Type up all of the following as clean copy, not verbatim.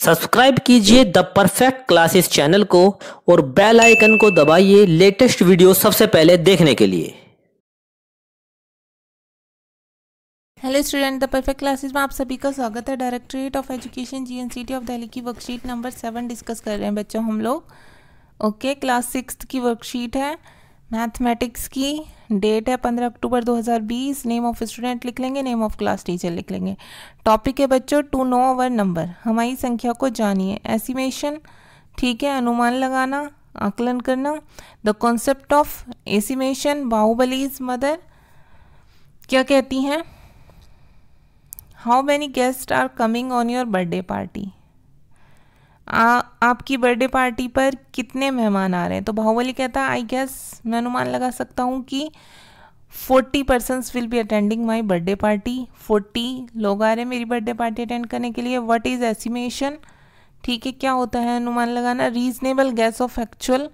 Subscribe कीजिए the perfect classes channel को और बेल आइकन को दबाइए लेटेस्ट वीडियो सबसे पहले देखने के लिए। Hello student, the perfect classes में आप सभी का स्वागत है। Directorate of education GNCT of Delhi की वर्कशीट नंबर 7 डिस्कस कर रहे हैं बच्चों हम लोग। ओके, क्लास 6 की वर्कशीट है मैथमेटिक्स की। डेट है 15 अक्टूबर 2020। नेम ऑफ स्टूडेंट लिख लेंगे, नेम ऑफ क्लास टीचर लिख लेंगे। टॉपिक है बच्चों टू नो अवर नंबर, हमारी संख्या को जानिए। एस्टिमेशन, ठीक है, अनुमान लगाना, आकलन करना। The concept of estimation, Baahubali's mother क्या कहती हैं? How many guest are coming on your birthday party, आपकी बर्थडे पार्टी पर कितने मेहमान आ रहे हैं? तो बाहुबली कहता है आई गेस, मैं अनुमान लगा सकता हूँ कि 40 persons will be attending my birthday party. 40 लोग आ रहे हैं मेरी बर्थडे पार्टी अटेंड करने के लिए। व्हाट इज एस्टिमेशन, ठीक है, क्या होता है अनुमान लगाना? Reasonable guess of actual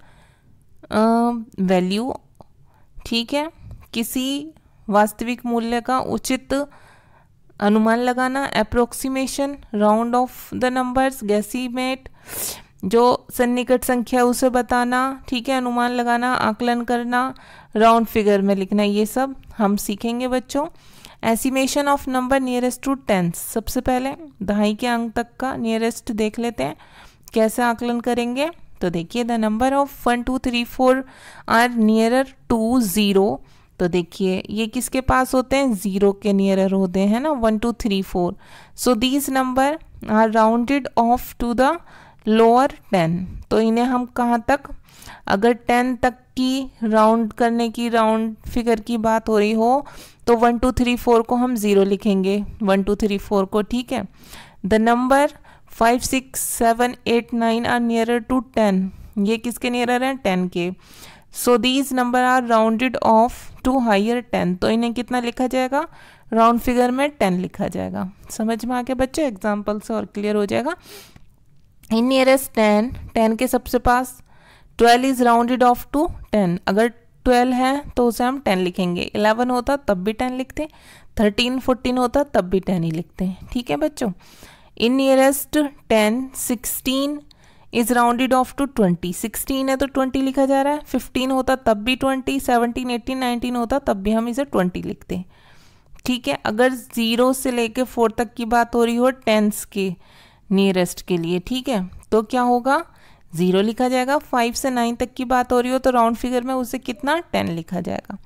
value, ठीक है, किसी वास्तविक मूल्य का उचित अनुमान लगाना। Approximation, round off the numbers. Guesstimate, जो सन्निकट संख्या उसे बताना, ठीक है, अनुमान लगाना, आकलन करना, राउंड फिगर में लिखना, ये सब हम सीखेंगे बच्चों। Estimation of number nearest to tens, सबसे पहले दहाई के अंक तक का नियरेस्ट देख लेते हैं, कैसे आकलन करेंगे। तो देखिए the number of 1 2 3 4 are nearer to 0। तो देखिए ये किसके पास होते हैं? 0 के नियरर होते हैं ना, 1 2 3 4। So these number are rounded off to the lower 10। तो इन्हें हम कहाँ तक, अगर 10 तक की राउंड करने की, राउंड फिगर की बात हो रही हो तो 1 2 3 4 को हम 0 लिखेंगे, 1 2 3 4 को, ठीक है। The number 5 6 7 8 9 are nearer to 10, ये किसके नियरर हैं? 10 के। So these number are rounded off to higher 10। तो इन्हें कितना लिखा जाएगा? राउंड फिगर में 10 लिखा जाएगा। समझ में आ गया बच्चों? एग्जाम्पल से और क्लियर हो जाएगा। इन नियरेस्ट 10, 10 के सबसे पास 12 इज राउंडेड ऑफ टू 10। अगर 12 है तो उसे हम 10 लिखेंगे। 11 होता तब भी 10 लिखते, 13 14 होता तब भी 10 ही लिखते हैं, ठीक है बच्चों। In nearest 10, 16 is rounded off to 20। 16 है तो 20 लिखा जा रहा है। 15 होता तब भी 20, 17 18 19 होता तब भी हम इसे 20 लिखते हैं, ठीक है। अगर 0 से लेके 4 तक की बात हो रही हो टेंस के नियरेस्ट के लिए, ठीक है, तो क्या होगा? 0 लिखा जाएगा। 5 से 9 तक की बात हो रही हो तो राउंड फिगर में उसे कितना? 10 लिखा जाएगा।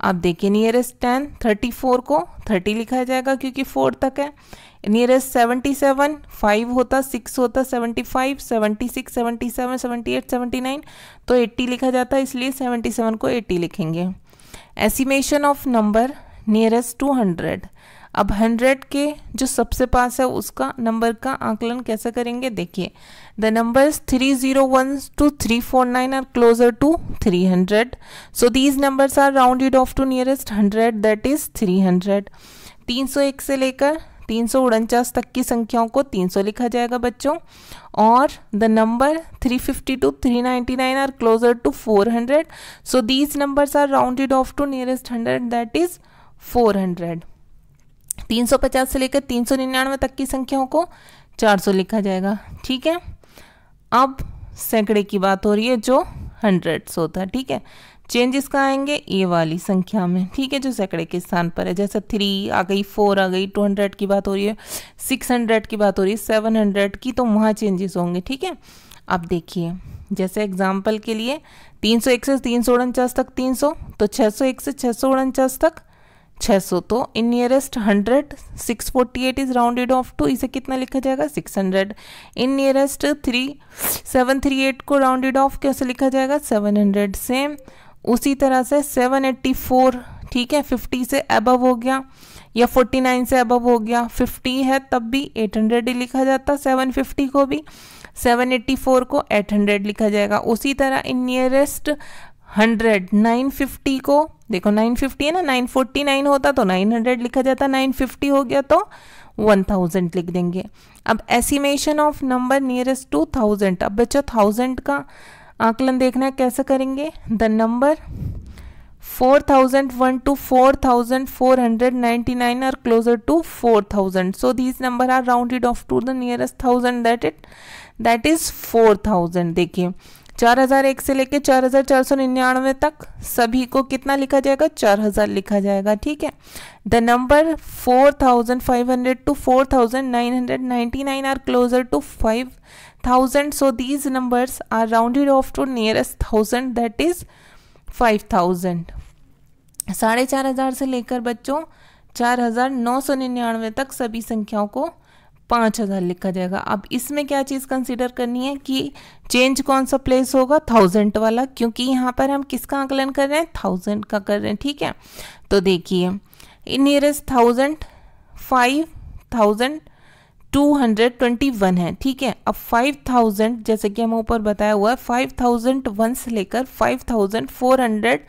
अब देखिए नियरेस्ट 10, 34 को 30 लिखा जाएगा क्योंकि 4 तक है। नियरेस्ट 77, 5 होता 6 होता 75, 76 77 78 79 तो 80 लिखा जाता है, इसलिए 77 को 80 लिखेंगे। Estimation of number nearest to 100। अब 100 के जो सबसे पास है उसका नंबर का आकलन कैसे करेंगे? देखिए the numbers 301 to 349 are closer to 300। So these numbers are rounded off to nearest 100, that is 300। 301 से लेकर 349 तक की संख्याओं को 300 लिखा जाएगा बच्चों। और the number 350 to 399 are closer to 400। So these numbers are rounded off to nearest 100, that is 400। 350 से लेकर 399 तक की संख्याओं को 400 लिखा जाएगा, ठीक है। अब सैकड़े की बात हो रही है जो 100 होता है, ठीक है। चेंजेस कहाँ आएंगे? ए वाली संख्या में, ठीक है, जो सैकड़े के स्थान पर है। जैसे 3 आ गई, 4 आ गई, 200 की बात हो रही है, 600 की बात हो रही है, 700 की, तो वहाँ चेंजेस होंगे, ठीक है। अब देखिए जैसे एग्जाम्पल के लिए 301 से 349 तक 300, तो 601 से 649 तक 600। तो in nearest 100 648 is rounded off to, इसे कितना लिखा जाएगा? 600। इन नियरेस्ट 738 को राउंडेड ऑफ कैसे लिखा जाएगा? 700। सेम उसी तरह से 784, ठीक है, 50 से अबव हो गया या 49 से अबव हो गया, 50 है तब भी 800 ही लिखा जाता, 750 को भी। 784 को 800 लिखा जाएगा। उसी तरह इन नियरेस्ट 100 950 को, देखो 950 है ना, 949 होता तो 900 लिखा जाता, 950 हो गया तो 1000 लिख देंगे। अब estimation of number nearest to 1000। अब बच्चों 1000 का आकलन देखना है, कैसे करेंगे? The number 4001 to 4499 are closer to 4000. So these number are rounded off to the nearest thousand, that is 4000. देखिए 4001 से लेके 4499 तक सभी को कितना लिखा जाएगा, 4000 लिखा जाएगा, ठीक है। The number 4500 to 4999 are closer to 5000. So these numbers are rounded off to nearest thousand, that is 5000. 4500 से लेकर बच्चों 4999 तक सभी संख्याओं को 5000 लिखा जाएगा। अब इसमें क्या चीज़ कंसीडर करनी है कि चेंज कौन सा प्लेस होगा, 1000 वाला, क्योंकि यहाँ पर हम किसका आकलन कर रहे हैं, 1000 का कर रहे हैं, ठीक है। तो देखिए इन नियरेस्ट 1000 5221 है, ठीक है। अब 5000 जैसे कि हम ऊपर बताया हुआ है 5001 से लेकर 5001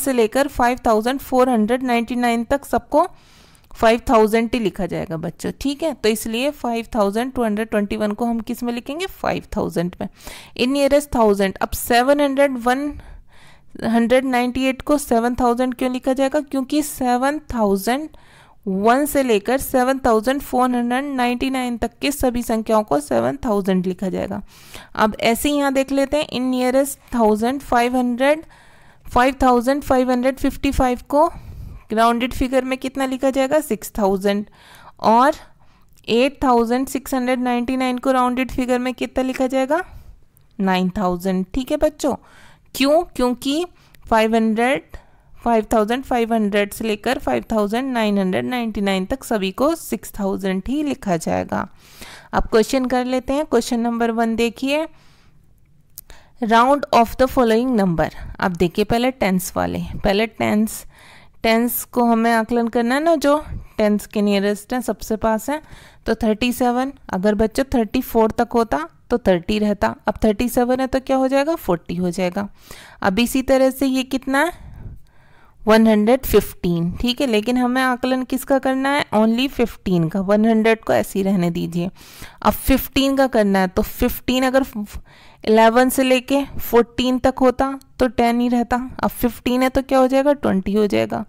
से लेकर 5499 तक सबको 5000 ही लिखा जाएगा बच्चों, ठीक है। तो इसलिए 5221 को हम किस में लिखेंगे, 5000 में। इन नियरेस्ट 1000, अब 798 को 7000 क्यों लिखा जाएगा, क्योंकि 7001 से लेकर 7499 तक के सभी संख्याओं को 7000 लिखा जाएगा। अब ऐसे ही यहाँ देख लेते हैं, इन नियरेस्ट 5555 को राउंडेड फिगर में कितना लिखा जाएगा, 6000, और 8699 को राउंडेड फिगर में कितना लिखा जाएगा, 9000, ठीक है बच्चों। क्यों, क्योंकि 5500 से लेकर 5999 तक सभी को 6000 ही लिखा जाएगा। अब क्वेश्चन कर लेते हैं। क्वेश्चन नंबर 1 देखिए, round off the following number. अब देखिए पहले टेंस वाले, पहले टेंस को हमें आकलन करना है ना, जो टेंस के नियरेस्ट है, सबसे पास है। तो 37, अगर बच्चों 34 तक होता तो 30 रहता, अब 37 है तो क्या हो जाएगा, 40 हो जाएगा। अब इसी तरह से ये कितना है, 115, ठीक है। लेकिन हमें आकलन किसका करना है, ओनली 15 का, 100 को ऐसे ही रहने दीजिए। अब 15 का करना है, तो 15 अगर 11 से लेके 14 तक होता तो 10 ही रहता, अब 15 है तो क्या हो जाएगा, 20 हो जाएगा।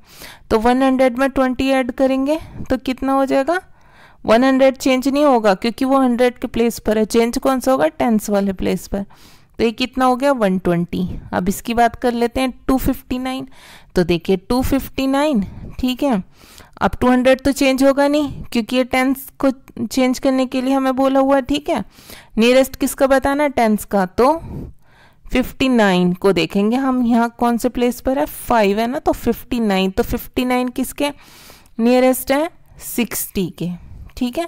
तो 100 में 20 ऐड करेंगे तो कितना हो जाएगा, 100 चेंज नहीं होगा क्योंकि वो 100 के प्लेस पर है, चेंज कौन सा होगा, टेंस वाले प्लेस पर। तो ये कितना हो गया, 120। अब इसकी बात कर लेते हैं 259। तो देखिए 259, ठीक है। अब 200 तो चेंज होगा नहीं क्योंकि ये टेंस को चेंज करने के लिए हमें बोला हुआ है, ठीक है। नियरेस्ट किसका बताना है, टेंस का। तो 59 को देखेंगे हम, यहाँ कौन से प्लेस पर है, 5 है ना, तो 59। तो 59 किसके नियरेस्ट है, 60 के, ठीक है।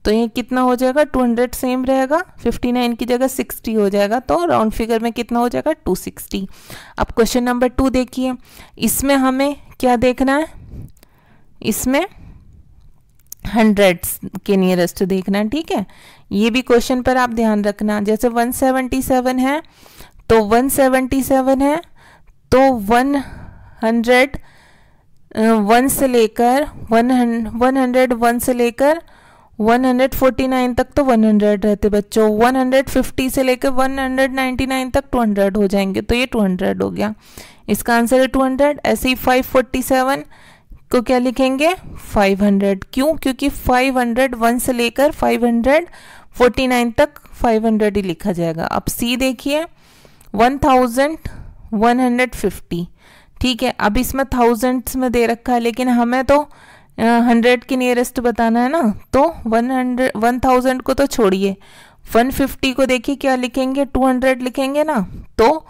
तो ये कितना हो जाएगा, 200 सेम रहेगा, 59 की जगह 60 हो जाएगा, तो राउंड फिगर में कितना हो जाएगा, 260। अब क्वेश्चन नंबर 2 देखिए, इसमें हमें क्या देखना है, इसमें हंड्रेड्स के नियरेस्ट देखना है, ठीक है। ये भी क्वेश्चन पर आप ध्यान रखना, जैसे 177 है तो 177 है तो 101 से लेकर 101 से लेकर 149 तक तो 100 रहते बच्चों, 150 से लेकर 199 तक 200 हो जाएंगे, तो ये 200 हो गया, इसका आंसर है 200। ऐसे ही 547 को क्या लिखेंगे, 500। क्यों, क्योंकि 501 से लेकर 549 तक 500 ही लिखा जाएगा। अब सी देखिए 1150, ठीक है। अब इसमें थाउजेंड्स में दे रखा है, लेकिन हमें तो 100 के नियरेस्ट बताना है ना, तो 1000 को तो छोड़िए, 150 को देखिए क्या लिखेंगे, 200 लिखेंगे ना, तो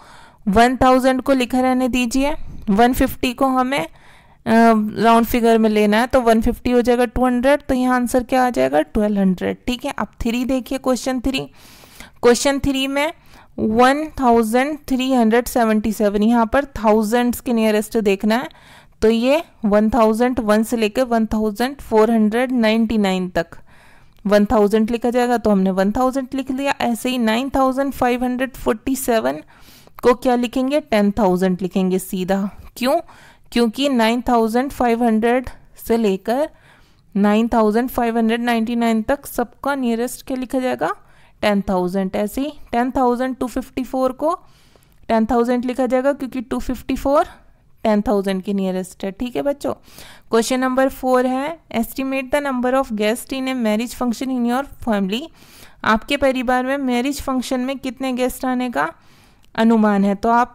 1000 को लिखा रहने दीजिए, 150 को हमें राउंड फिगर में लेना है, तो 150 हो जाएगा 200, तो यहाँ आंसर क्या आ जाएगा, 1200, ठीक है। अब 3 देखिए, क्वेश्चन 3 में 1377, यहाँ पर थाउजेंड्स के नियरेस्ट देखना है, तो ये 1001 से लेकर 1499 तक 1000 लिखा जाएगा, तो हमने 1000 लिख लिया। ऐसे ही 9547 को क्या लिखेंगे, 10000 लिखेंगे सीधा। क्यों, क्योंकि 9500 से लेकर 9599 तक सबका नियरेस्ट क्या लिखा जाएगा, 10,000, ऐसे ही 10,000 254 को 10,000 लिखा जाएगा क्योंकि 254 10,000 के नियरेस्ट है। ठीक है बच्चों। क्वेश्चन नंबर 4 है, estimate the number of guest in a marriage function in your family. आपके परिवार में मैरिज फंक्शन में कितने गेस्ट आने का अनुमान है। तो आप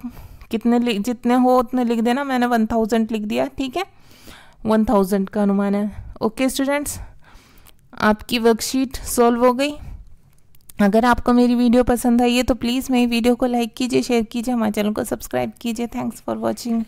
कितने जितने हो उतने लिख देना। मैंने 1000 लिख दिया। ठीक है, 1000 का अनुमान है। ओके स्टूडेंट्स, आपकी वर्कशीट सॉल्व हो गई। अगर आपको मेरी वीडियो पसंद आई है तो प्लीज़ मेरी वीडियो को लाइक कीजिए, शेयर कीजिए, हमारे चैनल को सब्सक्राइब कीजिए। Thanks for watching.